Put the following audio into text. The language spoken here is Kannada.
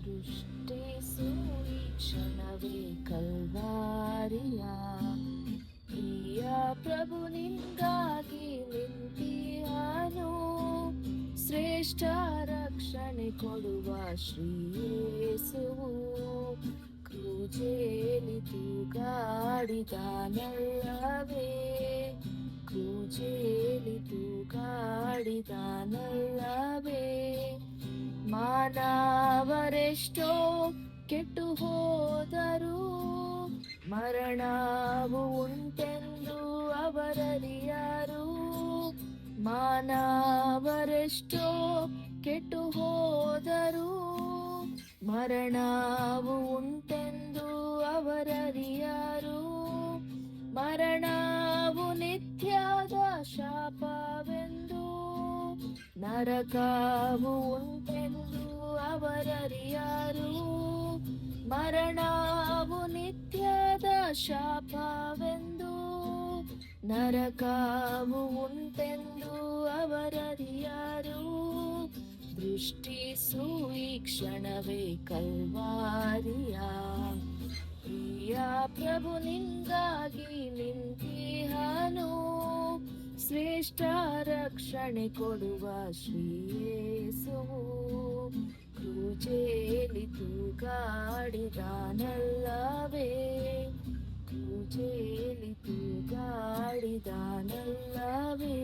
ದೃಷ್ಟಿಸು ಈ ಕ್ಷಣವೇ ಕಲ್ವಾರಿಯ ಪ್ರಿಯ ಪ್ರಭು ನಿಂಗಾಗಿ ನಿಂತಿಯಾನು ಶ್ರೇಷ್ಠ ರಕ್ಷಣೆ ಕೊಡುವ ಶ್ರೀಯೇಸುವು ಕ್ರೂಜೇಲಿ ತೂಗಾಡಿದಾನಲ್ಲವೇ ಕ್ರೂಜೇಲಿ ತೂಗಾಡಿದಾನಲ್ಲವೇ ಮಾನವರೆಷ್ಟೋ ಕೆಟ್ಟು ಹೋದರು ಮರಣವು ಉಂಟೆಂದು ಅವರರಿಯರು ಮಾನವರೆಷ್ಟೋ ಕೆಟ್ಟು ಹೋದರು ಮರಣವು ಉಂಟೆಂದು ಅವರರಿಯರು ಮರಣವು ನಿತ್ಯದ ಶಾಪವೆಂದು ನರಕವು ಉಂಟೆಂದು ಅವರರಿಯರು ಮರಣವು ನಿತ್ಯದ ಶಾಪವೆಂದು ನರಕವು ಉಂಟೆಂದು ಅವರರಿಯರು ದೃಷ್ಟಿಸು ಈ ಕ್ಷಣವೇ ಕಲ್ವಾರಿಯ ಪ್ರಿಯ ಪ್ರಭು ನಿಂಗಾಗಿ ನಿಂತಿಹನು ಶ್ರೇಷ್ಠ ರಕ್ಷಣೆ ಕೊಡುವ ಶ್ರೀಯೇಸುವು ಕ್ರೂಜೇಲಿ ತೂಗಾಡಿದಾನಲ್ಲವೇ ಕ್ರೂಜೇಲಿ ತೂಗಾಡಿದಾನಲ್ಲವೇ